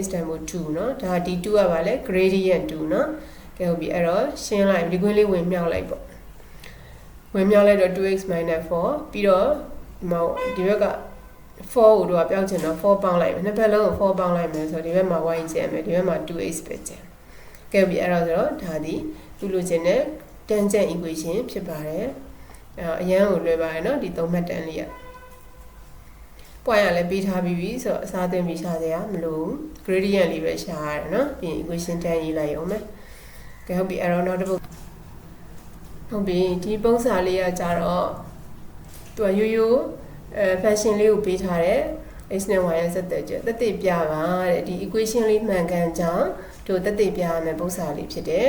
xတန်ဖိုး2เนาะဒါဒီ2ကဗာလဲ gradient 2เนาะကဲဟုတ်ပြီအဲ့တော့ရှင်းလိုက်ဒီကွင်းလေးဝင်မြောက်လိုက်ပေါ့ဝင်မြောက်လိုက်တော့ 2x - 4ပြီးတော့ဒီဘက်က4ကိုတော့ပြောင်းချင်တော့4ပေါင်းလိုက်မယ်နှစ်ဖက်လုံးကို4ပေါင်းလိုက်မယ်ဆိုတော့ဒီဘက်မှာ y ကျန်မယ်ဒီဘက်မှာ 2x ပဲကျန်ကဲပြီအဲ့တော့ဆိုတော့ဒါဒီသူ့လိုချင်တဲ့ tangent equation ဖြစ်ပါတယ်အရန်ကိုလွယ်ပါတယ်เนาะဒီ3မှတ်တန်းလေးอ่ะ point ရလည်းပေးထားပြီးပြီဆိုတော့အစားသွင်းပြီးရှာစရာမလို gradient လေးပဲရှာရတယ်เนาะပြီးရင် equation တန်းရေးလိုက်အောင်မယ်ကဲဟုတ်ပြီအဲ့တော့နောက်တစ်ပုဒ်ဟုတ်ပြီဒီပုံစံလေးကကြတော့သူကရိုးရိုးfunction လေးကိုပေးထားတယ် x နဲ့ y ရဲ့ဆက်သက်ချက်သက်သေပြပါတဲ့ဒီ equation လေးမှန်ကန်ကြောင်းတို့သက်သေပြရမယ်ပုံစံလေးဖြစ်တယ်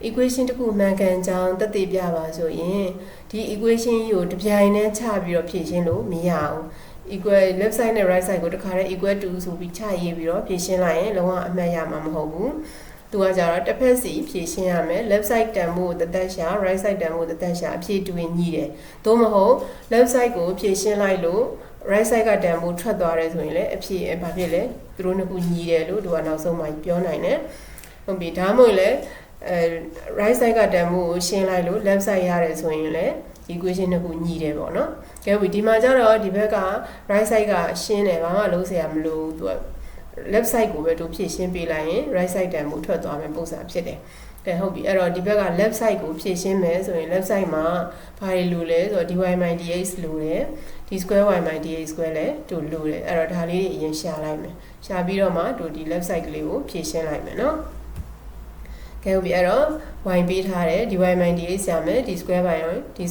equation တစ်ခုမှန်ကန်ကြောင်းသက်သေပြပါဆိုရင်ဒီ equation ကြီးကိုတစ်ပြိုင်တည်းချပြီးတော့ဖြည့်ရှင်းလို့မရအောင် equal left side နဲ့ right side ကိုတစ်ခါတည်း equal to ဆိုပြီးချရေးပြီးတော့ဖြည့်ရှင်းလိုက်ရင်လုံးဝအမှတ်ရမှာမဟုတ်ဘူးသူကကြတော့တစ်ဖက်စီဖြည့်ရှင်းရမယ် left side တန်ဖိုးကိုသက်ရှာ right side တန်ဖိုးသက်ရှာအဖြည့်တူရင်ညီတယ်သို့မဟုတ် left side ကိုဖြည့်ရှင်းလိုက်လို့ right side ကတန်ဖိုးထွက်သွားတယ်ဆိုရင်လည်းအဖြည့်ဘာဖြစ်လဲသူတို့နှစ်ခုညီတယ်လို့သူကနောက်ဆုံးမှပြောနိုင်တယ်ဟုတ်ပြီဒါမှမဟုတ်လည်းright side ကတန်ဖိုးကိုရှင်းလိုက်လို့ left side ရတယ်ဆိုရင်လည်း equation နှစ်ခုညီတယ်ပေါ့နော်ကဲဒီမှာကျတော့ဒီဘက်က right side ကရှင်းတယ်ဘာမှလုံးစရာမလိုသူကleft side ကိုပဲတို့ဖြည့်ရှင်းပေးလိုက်ရင် right side တန်ဖိုးထွက်သွားမယ်ပုံစံဖြစ်တယ်။ကဲဟုတ်ပြီအဲ့တော့ဒီဘက်က left side ကိုဖြည့်ရှင်းမယ်ဆိုရင် left side မှာဘာတွေလိုလဲဆိုတော့ dy - dx လိုတယ်။ d square y - dx square လည်းတို့လိုတယ်။အဲ့တော့ဒါလေးတွေအရင်ရှာလိုက်မယ်။ရှာပြီးတော့မှတို့ဒီ left side ကလေးကိုဖြည့်ရှင်းလိုက်မယ်နော်။ကဲဟုတ်ပြီအဲ့တော့ y ပေးထားတယ် dy - dx ရှာမယ် d square y - dx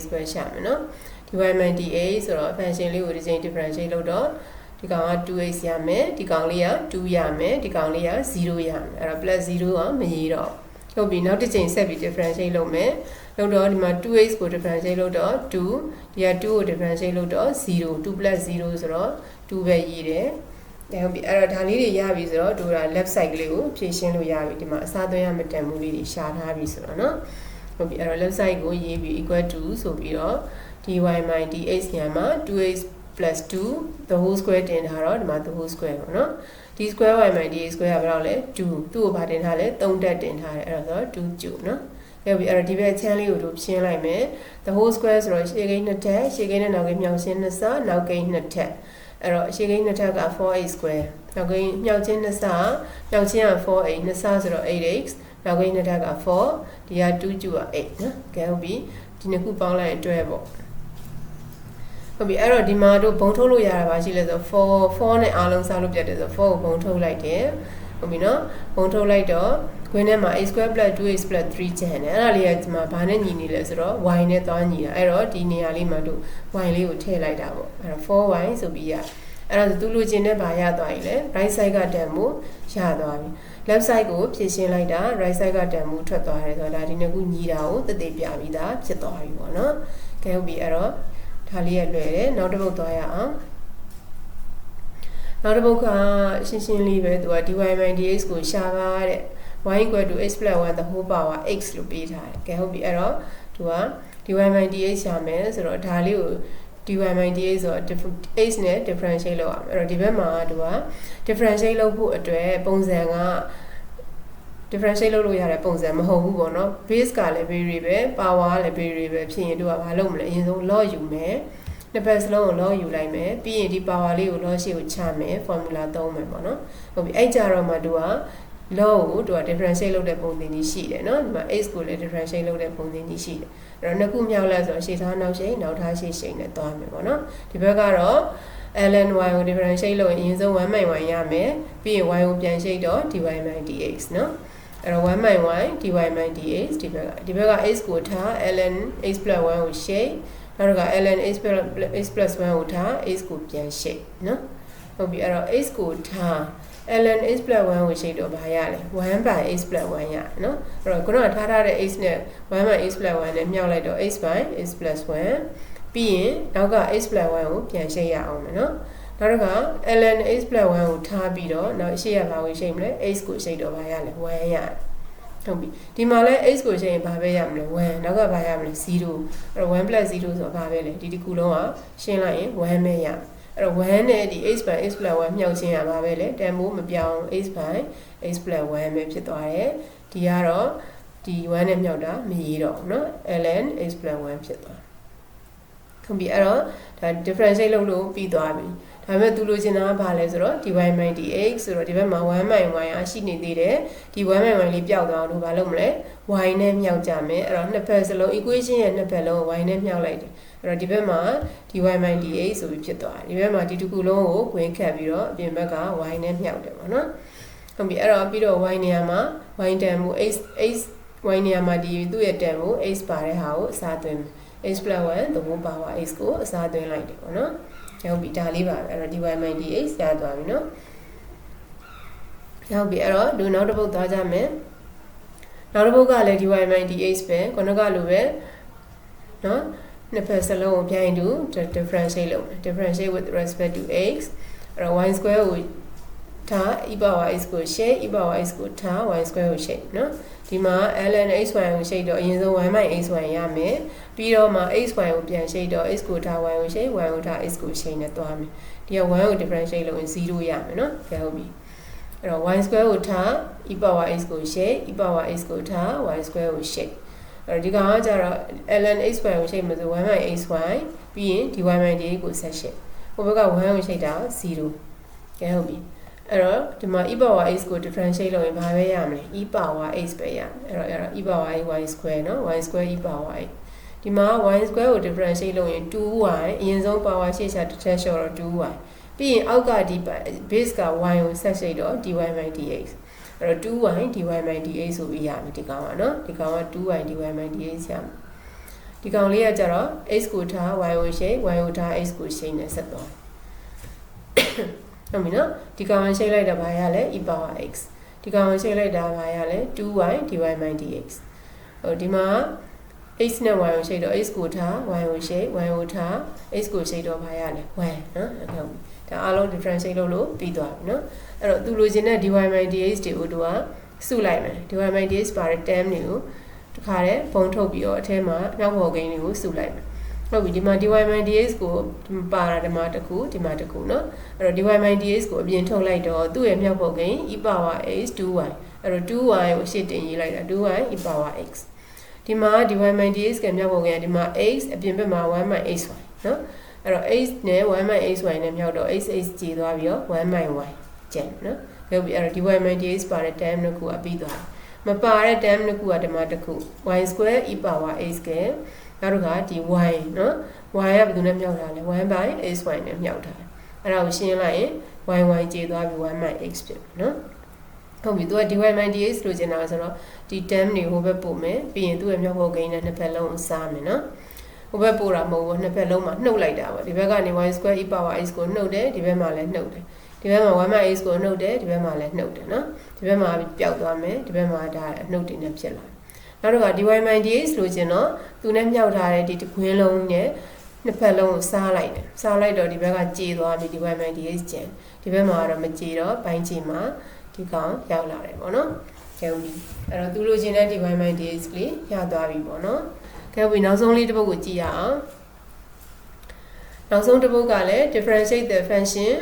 square ရှာမယ်နော်။ dy - dx ဆိုတော့ function လေးကိုဒီချိန် differentiate လုပ်တော့ဒီကောင်က 2x ရမယ်ဒီကောင်လေးက2ရမယ်ဒီကောင်လေးက0ရမယ်အဲ့တော့ plus 0ကမရေးတော့ဟုတ်ပြီနောက်တစ်ချိန်ဆက်ပြီး differentiate လုပ်မယ်လုပ်တော့ဒီမှာ 2x ကို differentiate လုပ်တော့2ဒီက2ကို differentiate လုပ်တော့0 2 plus 0ဆိုတော့2ပဲရေးတယ်ဟုတ်ပြီအဲ့တော့ဒါလေးတွေရပြီဆိုတော့တို့က left side ကလေးကိုဖြည့်ရှင်းလို့ရပြီဒီမှာအစားသွင်းရမယ့်တန်ဖိုးလေးတွေရှာထားပြီဆိုတော့เนาะဟုတ်ပြီအဲ့တော့ left side ကိုရေးပြီး equal to ဆိုပြီးတော့ dy - dx ညမှာ 2x plus 2 the whole square တင်ထားတော့ဒီမှာ the whole square ပေါ့နော်ဒီ square y - dx square ကဘယ်လောက်လဲ2သူ့ကိုဗာတင်ထားလဲ3တက်တင်ထားတယ်အဲ့တော့2ကျုနော်ကဲပြီအဲ့တော့ဒီဘက်ချမ်းလေးကိုတို့ရှင်းလိုက်မယ် the whole square ဆိုတော့ရှေ့ကိန်း2ထပ်ရှေ့ကိန်းနဲ့နောက်ကိန်းမြောက်ချင်း2စနောက်ကိန်း2ထပ်အဲ့တော့ရှေ့ကိန်း2ထပ်က 4x square နောက်ကိန်းမြောက်ချင်း2စမြောက်ချင်းက 4x 2စဆိုတော့ 8x နောက်ကိန်း2ထပ်က4ဒီက2ကျုက8နော်ကဲဟုတ်ပြီဒီနှစ်ခုပေါင်းလိုက်ရင်တွဲပေါ့ဟုတ်ပြီအဲ့တော့ဒီမှာတို့ဘုံထုတ်လို့ရတာပါရှိလဲဆို4နဲ့အားလုံးစားလို့ပြတ်တယ်ဆို4ကိုဘုံထုတ်လိုက်တယ်ဟုတ်ပြီနော်ဘုံထုတ်လိုက်တော့ခွင်းထဲမှာ x square plus 2x plus 3ကျန်တယ်အဲ့ဒါလေးကဒီမှာဘာနဲ့ညီနေလဲဆိုတော့ y နဲ့သွားညီတာအဲ့တော့ဒီနေရာလေးမှာတို့ y လေးကိုထည့်လိုက်တာပေါ့အဲ့တော့ 4y ဆိုပြီးရအဲ့တော့သူလိုချင်တဲ့ဘာရသွားပြီလဲ right side ကတန်မို့ရသွားပြီ left side ကိုဖြည့်ရှင်းလိုက်တာ right side ကတန်မို့ထွက်သွားတယ်ဆိုတော့ဒါဒီနှစ်ခုညီတာကိုသက်သေပြပြီးသားဖြစ်သွားပြီပေါ့နော် ကဲဟုတ်ပြီအဲ့တော့ဒါလေးရလွယ်တယ်နောက်တစ်ပုဒ်သွားရအောင်နောက်တစ်ပုဒ်ကရှင်းရှင်းလေးပဲသူက dy by dx ကိုရှာပါတဲ့ y equal to x plus 1 the whole power x လို့ပေးထားတယ်ကဲဟုတ်ပြီအဲ့တော့သူက dy by dx ရှာမယ်ဆိုတော့ဒါလေးကိုdy by dx ဆိုတော့ x နဲ့ differentiate လုပ်အောင်အဲ့တော့ဒီဘက်မှာသူက differentiate လုပ်ဖို့အတွက်ပုံစံက differentiate လုပ်လို့ရတဲ့ပုံစံမဟုတ်ဘူးပေါ့နော် base ကလည်း variable power ကလည်း variable ဖြစ်ရင်တို့ကဘာလုပ်မလဲအရင်ဆုံး log ယူမယ်နှစ်ဖက်စလုံးကို log ယူလိုက်မယ်ပြီးရင်ဒီ power လေးကို log ရှိကိုချမယ် formula သုံးမယ်ပေါ့နော်ဟုတ်ပြီအဲ့ကြတော့မှတို့က log ကိုတို့က differentiate လုပ်တဲ့ပုံစံကြီးရှိတယ်နော်ဒီမှာ x ကိုလည်း differentiate လုပ်တဲ့ပုံစံကြီးရှိတယ်အဲ့တော့နှစ်ခုမြောက်လိုက်ဆိုတော့ရှေ့ထားနောက်ရှိနောက်ထားရှေ့ရှိနဲ့သွားမယ်ပေါ့နော်ဒီဘက်ကတော့ ln y ကို differentiate လုပ်ရင်အရင်ဆုံး 1 y ရမယ်ပြီးရင် y ကိုပြန်ရှိတော့ dy by dx နော်အဲ့တော့ 1 y dy by dx ဒီဘက်က x ကိုထား ln x plus 1ကိုရှိနောက်က ln x plus 1ကိုထား x ကိုပြန်ရှိနော်ဟုတ်ပြီအဲ့တော့ x ကိုထား ln x plus 1ကိုရှိတော့ဘာရလဲ1 by x plus 1ရနော်အဲ့တော့ခုနကထားတဲ့ x နဲ့1 by x plus 1နဲ့မြောက်လိုက်တော့ x by x plus 1ပြီးရင်နောက်က x plus 1ကိုပြန်ရှိရအောင်မယ်နော်နောက်တစ်ခါ ln x plus 1ကိုထားပြီးတော့နောက်ရှေ့ရဘာကိုရှိမလဲ x ကိုရှိတော့ဘာရလဲ1ရဟုတ်ပြီဒီမှာလဲ x ကိုရှိရင်ဘာပဲရမလဲ1နောက်ကဘာရမလဲ0အဲ့တော့1 plus 0ဆိုတော့ဘာပဲလဲဒီတစ်ခုလုံးကရှင်းလိုက်ရင်1ပဲရအဲ့တော့1နဲ့ဒီ x by x plus 1မြောက်ချင်းရပါပဲလေတန်ဖိုးမပြောင်း x by x plus 1ပဲဖြစ်သွားတယ်ဒီကတော့ဒီ1နဲ့မြောက်တာမရေးတော့ဘူးเนาะ ln x plus 1ဖြစ်သွားဟုတ်ပြီအဲ့တော့ဒါ differentiate လုပ်လို့ပြီးသွားပြီဒါပေမဲ့သူလိုချင်တာကဘာလဲဆိုတော့ dy by dx ဆိုတော့ဒီဘက်မှာ1 by y အရှိနေသေးတယ်ဒီ1 by y လေးပျောက်သွားအောင်လို့ဘာလုပ်မလဲ y နဲ့မြောက်ကြမယ်အဲ့တော့နှစ်ဖက်စလုံး equation ရဲ့နှစ်ဖက်လုံး y နဲ့မြောက်လိုက်တယ်အဲ့တော့ဒီဘက်မှာ dy by dx ဆိုပြီးဖြစ်သွားတယ်ဒီဘက်မှာဒီတစ်ခုလုံးကိုဝင်ခတ်ပြီးတော့အပြင်ဘက်က y နဲ့မြောက်တယ်ပေါ့နော်ဟုတ်ပြီအဲ့တော့ပြီးတော့ y နေရာမှာ y တန်မှု x y နေရာမှာဒီသူ့ရဲ့တန်မှု x ပါတဲ့ဟာကိုအစားသွင်းမယ်x plus 1 the whole power x ကိုအစားသွင်းလိုက်တယ်ပေါ့နော်ဟုတ်ပြီဒါလေးပါပဲအဲ့တော့ dy by dx ရသွားပြီနော်ဟုတ်ပြီအဲ့တော့လူနောက်တစ်ပုဒ်သွားကြမယ်နောက်တစ်ပုဒ်ကလည်း dy by dx ပဲခုနကလိုပဲနော်နှစ်ဖက်စလုံးကိုပြိုင်တူ differentiate လုပ်မယ် differentiate with respect to x အဲ့တော့ y square ကိုထား e power x ကိုရှေ့ e power x ကိုထား y square ကိုရှေ့နော်ဒီမှာ ln xy ကိုရှေ့တော့အရင်ဆုံး y - xy ရမယ်ပြီးတော့မှ xy ကိုပြန်ရှေ့တော့ x ကိုထား y ကိုရှေ့ y ကိုထား x ကိုရှေ့နဲ့သွားမယ်ဒီက1ကို differentiate လုပ်ရင်0ရမယ်နော်ကြဟုတ်ပြီအဲ့တော့ y square ကိုထား e power x ကိုရှေ့ e power x ကိုထား y square ကိုရှေ့အဲ့တော့ဒီကောင်ကကျတော့ ln xy ကိုရှေ့မှာဆို1 - xy ပြီးရင် dy by dx ကိုဆက်ရှေ့ဟိုဘက်က1ကိုရှေ့တာ0ကြဟုတ်ပြီအဲ့တော့ဒီမှာ e power x ကို differentiate လုပ်ရင်ဘာပဲရမလဲ e power x ပဲရမယ်အဲ့တော့ e power x y square နော် y square e power x ဒီမှာ y square ကို differentiate လုပ်ရင် 2y အရင်ဆုံး power ရှေ့ချတစ်ချက်လျှော့တော့ 2y ပြီးရင်အောက်ကဒီ base က y ကိုဆက်ရှိတော့ dy by dx အဲ့တော့ 2y dy by dx ဆိုပြီးရမယ်ဒီကောင်ကနော်ဒီကောင်က 2y dy by dx ရမယ်ဒီကောင်လေးကကျတော့ x ကိုထား y ကိုရှိ y ကိုထား x ကိုရှိနေဆက်သွားဟုတ်ပြီနော်ဒီကောင်ကိုရှိလိုက်တာဘာရလဲ e power x ဒီကောင်ကိုရှိလိုက်တာဘာရလဲ 2y dy by dx ဟိုဒီမှာ x နဲ့ y ကိုရှိတော့ x ကိုထား y ကိုရှိ y ကိုထား x ကိုရှိတော့ဘာရလဲ y နော်ဟုတ်ပြီဒါအားလုံး differentiate လုပ်လို့ပြီးသွားပြီနော်အဲ့တော့သူလိုချင်တဲ့ dy by dx တွေကိုတို့ကစုလိုက်မယ် dy by dx ပါတဲ့ term တွေကိုတခါတည်းပုံထုတ်ပြီးတော့အထဲမှာနောက်ပေါ်ကိန်းတွေကိုစုလိုက်မယ်ဟုတ်ပြီဒီမှာ dy by dx ကိုပါတာဒီမှာတစ်ခုဒီမှာတစ်ခုเนาะအဲ့တော့ dy by dx ကိုအပြင်ထုတ်လိုက်တော့သူ့ရဲ့မြောက်ပေါ်ကိန်း e power x 2y အဲ့တော့ 2y ကိုရှေ့တင်ရေးလိုက်တာ 2y e power x ဒီမှာ dy by dx ကမြောက်ပေါ်ကိန်းကဒီမှာ x အပြင်ဘက်မှာ1 - xy เนาะအဲ့တော့ x နဲ့1 - xy နဲ့မြောက်တော့ x ကျေသွားပြီးတော့1 - y ကျန်เนาะဟုတ်ပြီအဲ့တော့ dy by dx ပါတဲ့ term တစ်ခုအပြီးသွားမပါတဲ့ term တစ်ခုကဒီမှာတစ်ခု y square e power x ကနောက်တစ်ခါဒီ y เนาะ y ကဘယ်သူနဲ့မြောက်တာလဲ1 by xy နဲ့မြောက်တာအဲ့ဒါကိုရှင်းလိုက်ရင် y ကျေသွားပြီး1 by x ဖြစ်เนาะဟုတ်ပြီသူက dy by dx လို့ကျင်တာဆိုတော့ဒီ term တွေဟိုဘက်ပို့မယ်ပြီးရင်သူ့ရဲ့မြောက်ဘက်ကိန်းနဲ့နှစ်ဖက်လုံးကိုစားမယ်เนาะဟိုဘက်ပို့တာမဟုတ်ဘူးနှစ်ဖက်လုံးမှာနှုတ်လိုက်တာပေါ့ဒီဘက်ကနေ y square e power x ကိုနှုတ်တယ်ဒီဘက်မှာလည်းနှုတ်တယ်ဒီဘက်မှာ1 by x ကိုနှုတ်တယ်ဒီဘက်မှာလည်းနှုတ်တယ်เนาะဒီဘက်မှာပျောက်သွားမယ်ဒီဘက်မှာဒါအနှုတ်တွေနဲ့ဖြစ်လာ နောက်တော့ dy by dx လို့ကျင်တော့သူနဲ့မြောက်ထားတဲ့ဒီတစ်ခွင်းလုံးနဲ့နှစ်ဖက်လုံးကိုစားလိုက်တယ်စားလိုက်တော့ဒီဘက်ကကြေသွားပြီ dy by dx ကျန်ဒီဘက်မှာတော့မကြေတော့ပိုင်းကြေမှာဒီကောင်ရောက်လာတယ်ပေါ့နော်ကဲပြီအဲ့တော့သူလိုချင်တဲ့ dy by dx လေးရသွားပြီပေါ့နော်ကဲပြီနောက်ဆုံးလေးတစ်ပုဒ်ကိုကြည့်ရအောင်နောက်ဆုံးတစ်ပုဒ်ကလည်း differentiate the function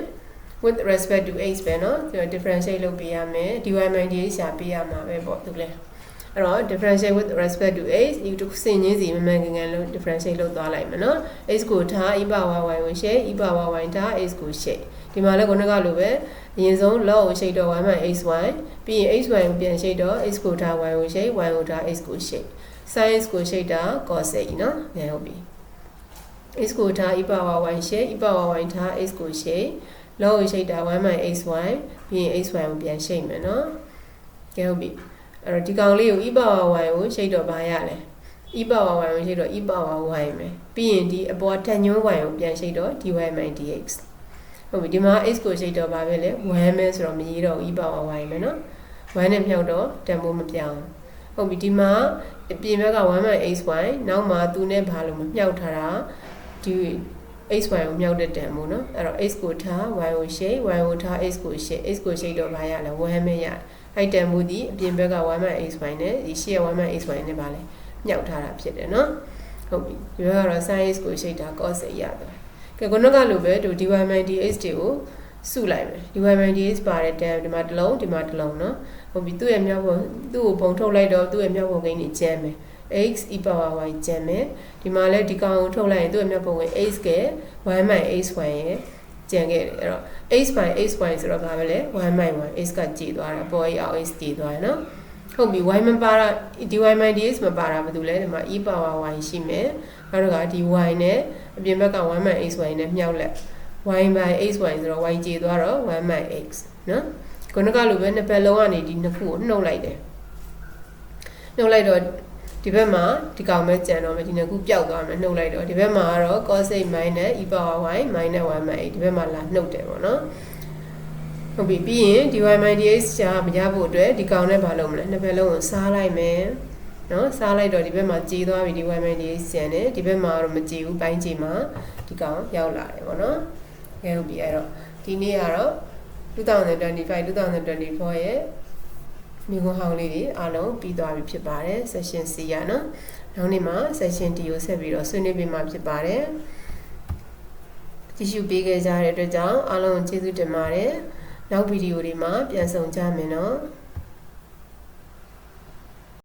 with respect to x ပဲเนาะ differentiate လုပ်ပေးရမယ် dy by dx ရှာပေးရမှာပဲပေါ့သူလည်းအဲ့တော့ differentiate with respect to x ဒီတစ်ခုစင်ချင်းစီမမှန်ကန်ကန်လို့ differentiate လုပ်သွားလိုက်မယ်เนาะ x ကိုထား e power y ကိုရှေ့ e power y ထား x ကိုရှေ့ဒီမှာလည်းခုနကလိုပဲအရင်ဆုံး log ကိုရှေ့တော့ 1 - xy ပြီးရင် xy ကိုပြန်ရှေ့တော့ x ကိုထား y ကိုရှေ့ y ကိုထား x ကိုရှေ့ sin x ကိုရှေ့တာ cos x เนาะမြန်ဟုတ်ပြီ x ကိုထား e power y ရှေ့ e power y ထား x ကိုရှေ့ log ကိုရှေ့တာ1 - xy ပြီးရင် xy ကိုပြန်ရှေ့မယ်เนาะကဲဟုတ်ပြီအဲ့တော့ဒီကောင်လေးကို e power y ကိုရှေ့တော့ဘာရလဲ e power y ကိုရှေ့တော့ e power y မယ်ပြီးရင်ဒီအပေါ်ထက်ညွှန်း y ကိုပြန်ရှေ့တော့ dy by dx ဟုတ်ပြီဒီမှာ x ကိုရှေ့တော့ဘာပဲလဲ1ပဲဆိုတော့မရေးတော့ e power y မယ်เนาะ1နဲ့မြောက်တော့တန်ဖိုးမပြောင်းဟုတ်ပြီဒီမှာအပြင်ဘက်က1 - xy နောက်မှာသူနဲ့ဘာလို့မမြောက်ထားတာဒီ xy ကိုမြောက်တဲ့တန်ဖိုးเนาะအဲ့တော့ x ကိုထား y ကိုရှေ့ y ကိုထား x ကိုရှေ့ x ကိုရှေ့တော့ဘာရလဲ1ပဲရအဲ့တန်ဖိုးဒီအပြင်ဘက်က1 - xy နဲ့ဒီရှေ့1 - xy နဲ့ဘာလဲမြောက်ထားတာဖြစ်တယ်เนาะဟုတ်ပြီဒီဘက်ကတော့ sin x ကိုရှေ့တာ cos x ရတယ်ကဲခုနကလိုပဲဒီ dy by dx တွေကိုစုလိုက်မယ် dy by dx ပါတဲ့ term ဒီမှာတစ်လုံးဒီမှာတစ်လုံးเนาะဟုတ်ပြီသူ့ရဲ့မြောက်ပုံသူ့ကိုပုံထုတ်လိုက်တော့သူ့ရဲ့မြောက်ပုံကိန်းကြီးကျန်မယ် x e power y ကျန်မယ်ဒီမှာလဲဒီကောင်ကိုထုတ်လိုက်ရင်သူ့ရဲ့မြောက်ပုံကိန်း x က1 - xy ရဲ့ကျန်ခဲ့တယ်အဲ့တော့ x by xy ဆိုတော့ဘာပဲလဲ1 by 1 x ကကြည်သွားတာပေါ် အောက် x ကြည်သွားတယ်เนาะဟုတ်ပြီ y မပါတာ dy by dx မပါတာဘာလို့လဲဒီမှာ e power y ရှိမယ်နောက်တော့ဒီ y နဲ့အပြင်ဘက်က1 by xy နဲ့မြောက်လက် y by xy ဆိုတော့ y ကြည်သွားတော့1 by x เนาะခုနကလိုပဲနှစ်ဘက်လုံးကနေဒီနှစ်ခုကိုနှုတ်လိုက်တယ်နှုတ်လိုက်တော့ဒီဘက်မှာဒီကောင်ပဲကျန်တော့မယ်ဒီနှစ်ခုပျောက်သွားမယ်နှုတ်လိုက်တော့ဒီဘက်မှာကတော့ cos x minus e power y minus 1 by 8ဒီဘက်မှာလာနှုတ်တယ်ပေါ့နော်ဟုတ်ပြီပြီးရင် dy by dx ရှာမရဖို့အတွက်ဒီကောင်နဲ့ဘာလုပ်မလဲနှစ်ဘက်လုံးကိုစားလိုက်မယ်နော်စားလိုက်တော့ဒီဘက်မှာကြေးသွားပြီ dy by dx ကျန်တယ်ဒီဘက်မှာတော့မကြေးဘူးပိုင်းကြေးမှာဒီကောင်ရောက်လာတယ်ပေါ့နော်ကဲဟုတ်ပြီအဲ့တော့ဒီနေ့ကတော့2025-2024 ရဲ့မိခွန်းဟောင်းလေးတွေအားလုံးပြီးသွားပြီဖြစ်ပါတယ် session C ရနော်နောက်နေ့မှာ session D ကိုဆက်ပြီးတော့ဆွေးနွေးပေးမှာဖြစ်ပါတယ်ကြည့်ရှုပေးခဲ့ကြတဲ့အတွက်ကြောင့်အားလုံးကျေးဇူးတင်ပါတယ်နောက်ဗီဒီယိုတွေမှာပြန်ဆောင်ကြမယ်နော်